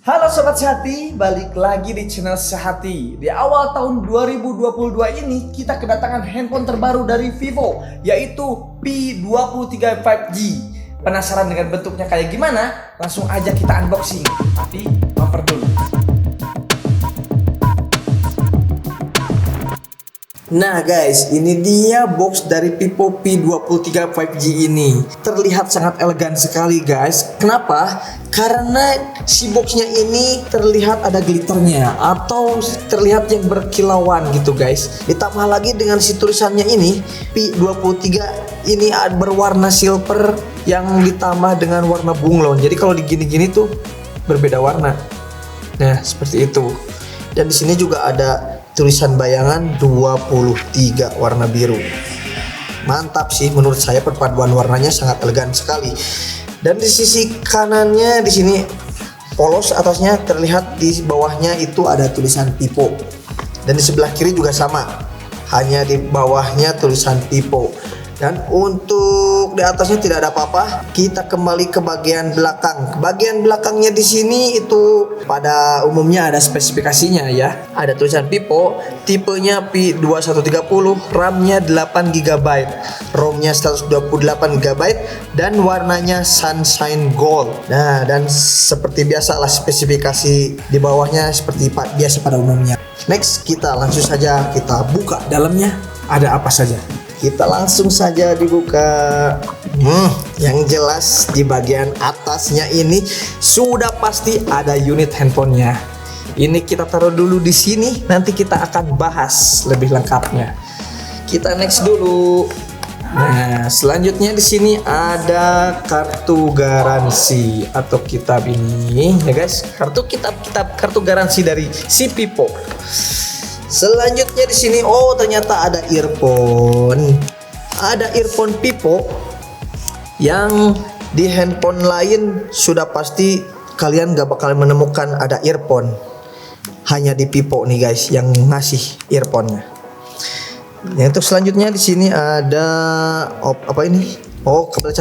Halo Sobat Sehati, balik lagi di channel Sehati. Di awal tahun 2022 ini kita kedatangan handphone terbaru dari Vivo, yaitu P23 5G. Penasaran dengan bentuknya kayak gimana? Langsung aja kita unboxing. Tapi bumper dulu. Nah guys, ini dia box dari Vivo P23 5G ini. Terlihat sangat elegan sekali guys. Kenapa? Karena si boxnya ini terlihat ada glitternya atau terlihat yang berkilauan gitu guys. Ditambah lagi dengan si tulisannya ini, P23 ini berwarna silver yang ditambah dengan warna bunglon. Jadi kalau digini-gini tuh berbeda warna. Nah seperti itu. Dan di sini juga ada tulisan bayangan 23 warna biru. Mantap sih menurut saya, perpaduan warnanya sangat elegan sekali. Dan di sisi kanannya di sini polos, atasnya terlihat, di bawahnya itu ada tulisan Vivo. Dan di sebelah kiri juga sama, hanya di bawahnya tulisan Vivo. Dan untuk di atasnya tidak ada apa-apa. Kita kembali ke bagian belakang. Bagian belakangnya di sini itu pada umumnya ada spesifikasinya ya. Ada tulisan Vivo, tipenya P2130, RAM-nya 8GB, ROM-nya 128GB, dan warnanya Sunshine Gold. Nah, dan seperti biasa lah spesifikasi di bawahnya seperti biasa pada umumnya. Next, kita langsung saja kita buka dalamnya ada apa saja. Kita langsung saja dibuka. Yang jelas di bagian atasnya ini sudah pasti ada unit handphonenya. Ini kita taruh dulu di sini, nanti kita akan bahas lebih lengkapnya. Kita next dulu. Nah, selanjutnya di sini ada kartu garansi atau kitab ini ya guys. Kartu garansi dari si Vivo. Selanjutnya di sini, ternyata ada earphone. Ada earphone Vivo yang di handphone lain sudah pasti kalian gak bakal menemukan ada earphone. Hanya di Vivo nih guys yang ngasih earphone-nya. Yang untuk selanjutnya di sini ada apa ini? Kabel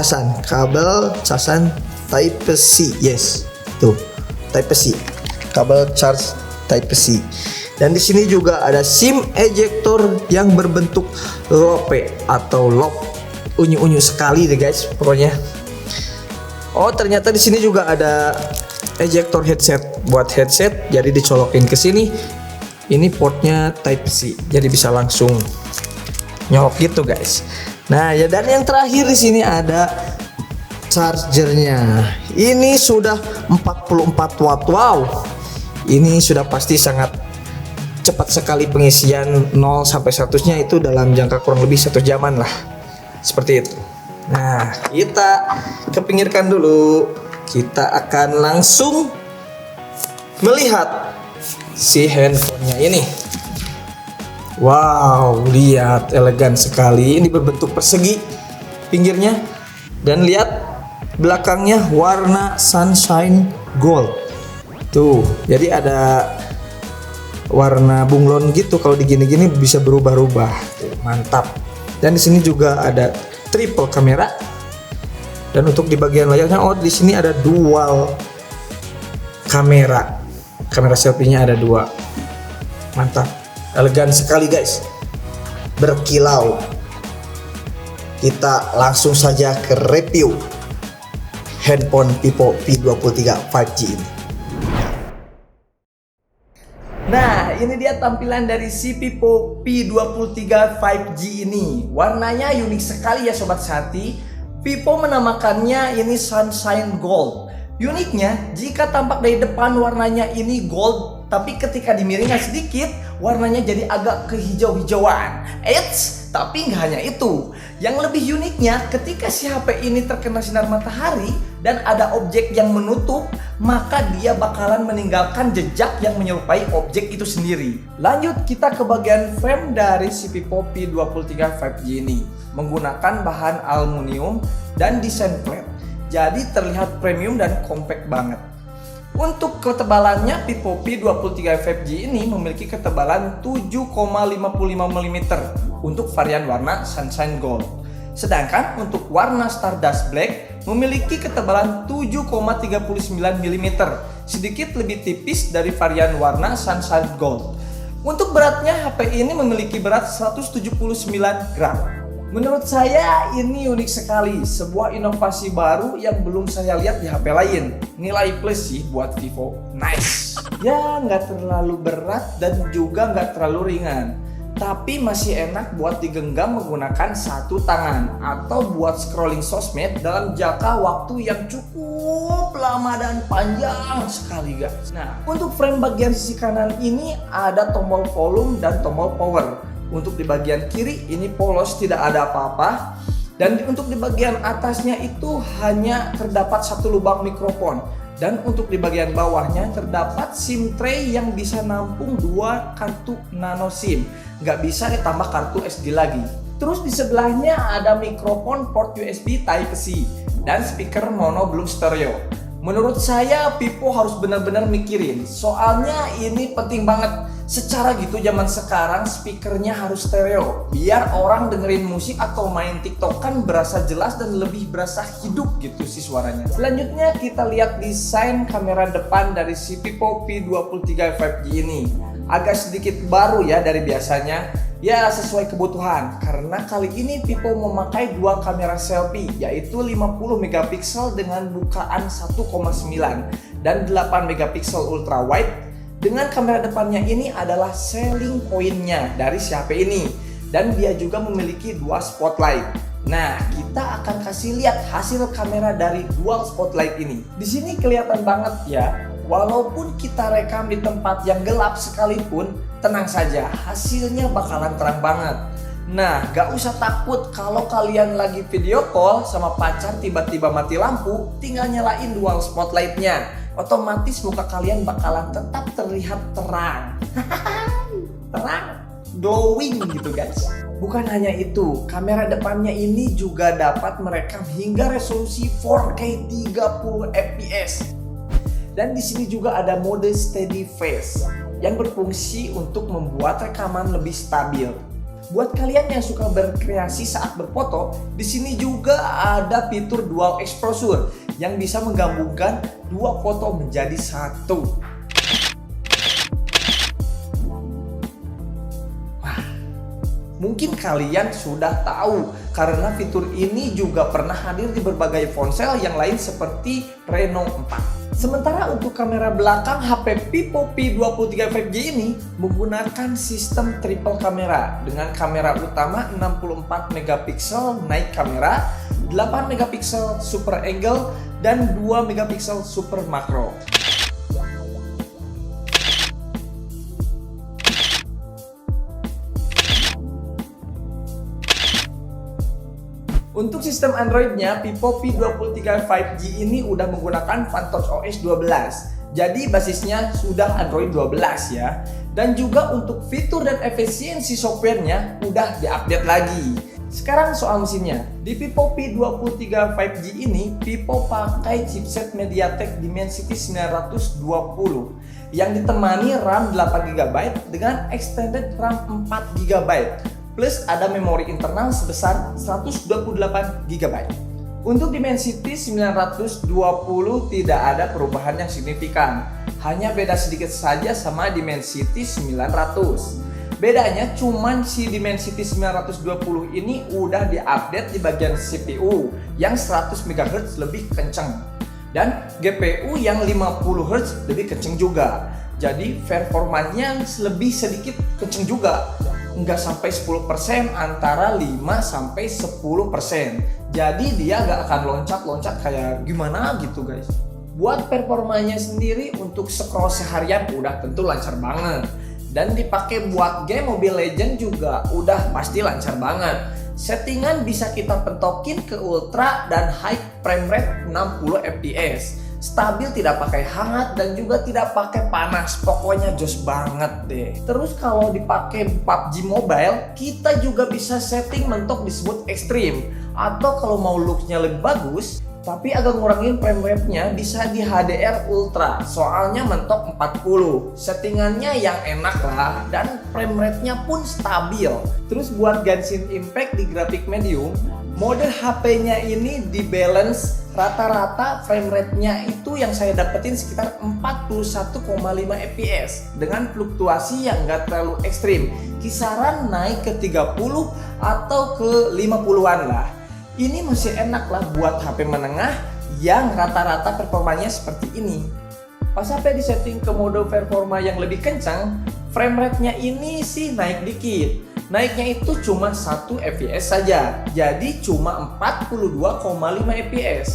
casan Type C. Yes, tuh Type C. Kabel charge Type C. Dan di sini juga ada SIM ejector yang berbentuk lope atau lock. Unyu-unyu sekali deh guys pokoknya. Ternyata di sini juga ada ejector headset buat headset, jadi dicolokin ke sini. Ini portnya Type C, jadi bisa langsung nyolok gitu guys. Nah, ya, dan yang terakhir di sini ada chargernya. Ini sudah 44 watt. Wow. Ini sudah pasti sangat cepat sekali pengisian 0 sampai 100-nya itu dalam jangka kurang lebih 1 jaman lah. Seperti itu. Nah, kita kepinggirkan dulu. Kita akan langsung melihat si handphonenya ini. Wow, lihat elegan sekali. Ini berbentuk persegi pinggirnya. Dan lihat belakangnya warna Sunshine Gold. Tuh, jadi ada warna bunglon gitu. Kalau digini-gini bisa berubah-ubah. Mantap. Dan di sini juga ada triple kamera. Dan untuk di bagian layarnya, di sini ada dual kamera. Kamera selfie-nya ada 2. Mantap. Elegan sekali guys. Berkilau. Kita langsung saja ke review handphone Vivo P23 5G ini. Nah, ini dia tampilan dari si Vivo P23 5G ini. Warnanya unik sekali ya Sobat Sehati. Vivo menamakannya ini Sunshine Gold. Uniknya, jika tampak dari depan warnanya ini gold, tapi ketika dimiringkan sedikit, warnanya jadi agak kehijau-hijauan. Tapi nggak hanya itu. Yang lebih uniknya, ketika si HP ini terkena sinar matahari dan ada objek yang menutup, maka dia bakalan meninggalkan jejak yang menyerupai objek itu sendiri. Lanjut kita ke bagian frame dari si Vivo P23 5G ini. Menggunakan bahan aluminium dan desain flat. Jadi terlihat premium dan compact banget. Untuk ketebalannya, Vivo P23 5G ini memiliki ketebalan 7,55 mm untuk varian warna Sunshine Gold. Sedangkan untuk warna Stardust Black memiliki ketebalan 7,39 mm sedikit lebih tipis dari varian warna Sunshine Gold. Untuk beratnya, HP ini memiliki berat 179 gram. Menurut saya ini unik sekali, sebuah inovasi baru yang belum saya lihat di HP lain. Nilai plus sih buat Vivo, nice. Ya nggak terlalu berat dan juga nggak terlalu ringan, tapi masih enak buat digenggam menggunakan satu tangan atau buat scrolling sosmed dalam jangka waktu yang cukup lama dan panjang sekali guys. Nah, untuk frame bagian sisi kanan ini ada tombol volume dan tombol power. Untuk di bagian kiri ini polos, tidak ada apa-apa. Dan untuk di bagian atasnya itu hanya terdapat satu lubang mikrofon. Dan untuk di bagian bawahnya terdapat SIM tray yang bisa nampung 2 kartu nano SIM. Nggak bisa ditambah kartu SD lagi. Terus di sebelahnya ada mikrofon port USB Type-C dan speaker mono belum stereo. Menurut saya Vivo harus benar-benar mikirin, soalnya ini penting banget. Secara gitu zaman sekarang speakernya harus stereo, biar orang dengerin musik atau main TikTok kan berasa jelas dan lebih berasa hidup gitu sih suaranya. Selanjutnya kita lihat desain kamera depan dari si Vivo P23 5G ini. Agak sedikit baru ya dari biasanya, ya sesuai kebutuhan, karena kali ini Vivo memakai 2 kamera selfie, yaitu 50 megapiksel dengan bukaan 1,9 dan 8 megapiksel ultra wide. Dengan kamera depannya ini adalah selling pointnya dari si HP ini, dan dia juga memiliki 2 spotlight. Nah, kita akan kasih lihat hasil kamera dari dual spotlight ini. Di sini kelihatan banget ya, walaupun kita rekam di tempat yang gelap sekalipun, tenang saja, hasilnya bakalan terang banget. Nah, gak usah takut kalau kalian lagi video call sama pacar tiba-tiba mati lampu, tinggal nyalain dual spotlightnya. Otomatis muka kalian bakalan tetap terlihat terang. Terang, glowing gitu guys. Bukan hanya itu, kamera depannya ini juga dapat merekam hingga resolusi 4K 30 fps. Dan di sini juga ada mode steady face yang berfungsi untuk membuat rekaman lebih stabil. Buat kalian yang suka berkreasi saat berfoto, di sini juga ada fitur dual exposure yang bisa menggabungkan 2 foto menjadi satu. Wah, mungkin kalian sudah tahu karena fitur ini juga pernah hadir di berbagai ponsel yang lain seperti Reno 4. Sementara untuk kamera belakang HP Vivo P23 5G ini menggunakan sistem triple kamera dengan kamera utama 64 megapiksel naik kamera, 8 megapiksel super angle, dan 2 megapiksel super makro. Untuk sistem Android-nya, Vivo P23 5G ini udah menggunakan PhanTouch OS 12. Jadi basisnya sudah Android 12 ya. Dan juga untuk fitur dan efisiensi softwarenya udah diupdate lagi. Sekarang soal mesinnya. Di Vivo P23 5G ini, Vivo pakai chipset MediaTek Dimensity 920 yang ditemani RAM 8GB dengan extended RAM 4GB. Plus ada memori internal sebesar 128GB. Untuk Dimensity 920 tidak ada perubahan yang signifikan, hanya beda sedikit saja sama Dimensity 900. Bedanya cuman si Dimensity 920 ini udah diupdate di bagian CPU yang 100MHz lebih kenceng dan GPU yang 50Hz lebih kenceng juga. Jadi performanya lebih sedikit kenceng juga. Nggak sampai 10%, antara 5-10%. Jadi dia nggak akan loncat-loncat kayak gimana gitu guys. Buat performanya sendiri untuk scroll seharian udah tentu lancar banget. Dan dipakai buat game Mobile Legends juga udah pasti lancar banget. Settingan bisa kita pentokin ke ultra dan high frame rate 60 fps. Stabil, tidak pakai hangat dan juga tidak pakai panas. Pokoknya jos banget deh. Terus kalau dipakai PUBG Mobile, kita juga bisa setting mentok disebut ekstrim. Atau kalau mau looknya lebih bagus tapi agak ngurangin frame rate-nya, bisa di HDR Ultra. Soalnya mentok 40. Settingannya yang enak lah dan frame rate-nya pun stabil. Terus buat Genshin Impact di grafik medium, Model HP-nya ini di balance rata-rata frame rate-nya itu yang saya dapetin sekitar 41,5 fps dengan fluktuasi yang enggak terlalu ekstrim, kisaran naik ke 30 atau ke 50-an lah. Ini masih enak lah buat HP menengah yang rata-rata performanya seperti ini. Pas HP disetting ke mode performa yang lebih kencang, frame rate-nya ini sih naik dikit. Naiknya itu cuma 1 fps saja, jadi cuma 42,5 fps.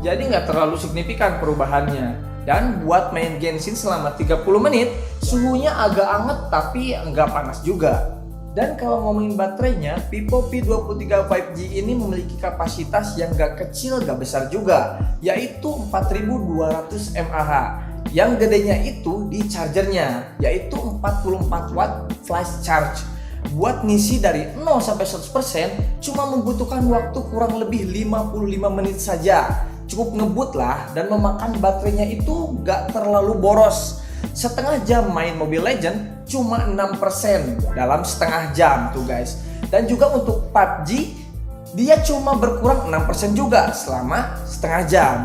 Jadi nggak terlalu signifikan perubahannya. Dan buat main Genshin selama 30 menit, suhunya agak anget tapi nggak panas juga. Dan kalau ngomongin baterainya, Vivo P23 5G ini memiliki kapasitas yang nggak kecil, nggak besar juga, yaitu 4200 mAh. Yang gedenya itu di chargernya, yaitu 44 watt flash charge. Buat ngisi dari 0 sampai 100% cuma membutuhkan waktu kurang lebih 55 menit saja. Cukup ngebut lah, dan memakan baterainya itu gak terlalu boros. Setengah jam main Mobile Legends cuma 6% dalam setengah jam tuh guys. Dan juga untuk PUBG dia cuma berkurang 6% juga selama setengah jam.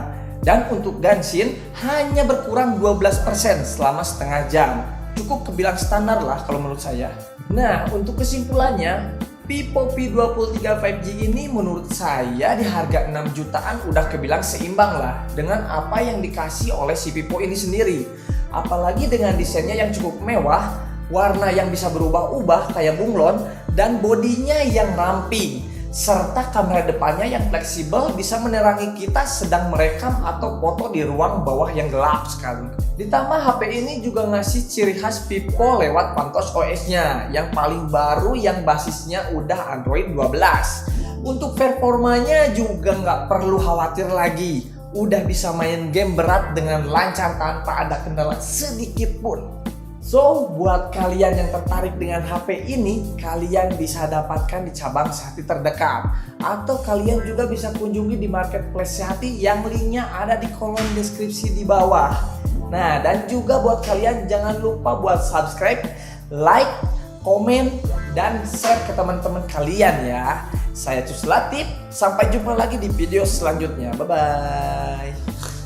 Dan untuk Genshin hanya berkurang 12% selama setengah jam. Cukup kebilang standar lah kalau menurut saya. Nah, untuk kesimpulannya, Vivo P23 5G ini menurut saya di harga 6 jutaan udah kebilang seimbang lah dengan apa yang dikasih oleh si Vivo ini sendiri. Apalagi dengan desainnya yang cukup mewah, warna yang bisa berubah-ubah kayak bunglon, dan bodinya yang ramping, serta kamera depannya yang fleksibel bisa menerangi kita sedang merekam atau foto di ruang bawah yang gelap sekali. Ditambah HP ini juga ngasih ciri khas Vivo lewat Pantos OS-nya yang paling baru yang basisnya udah Android 12. Untuk performanya juga nggak perlu khawatir lagi, udah bisa main game berat dengan lancar tanpa ada kendala sedikit pun. So, buat kalian yang tertarik dengan HP ini, kalian bisa dapatkan di cabang Sehati terdekat. Atau kalian juga bisa kunjungi di marketplace Sehati yang linknya ada di kolom deskripsi di bawah. Nah, dan juga buat kalian jangan lupa buat subscribe, like, komen, dan share ke teman-teman kalian ya. Saya Cus Latif, sampai jumpa lagi di video selanjutnya. Bye-bye.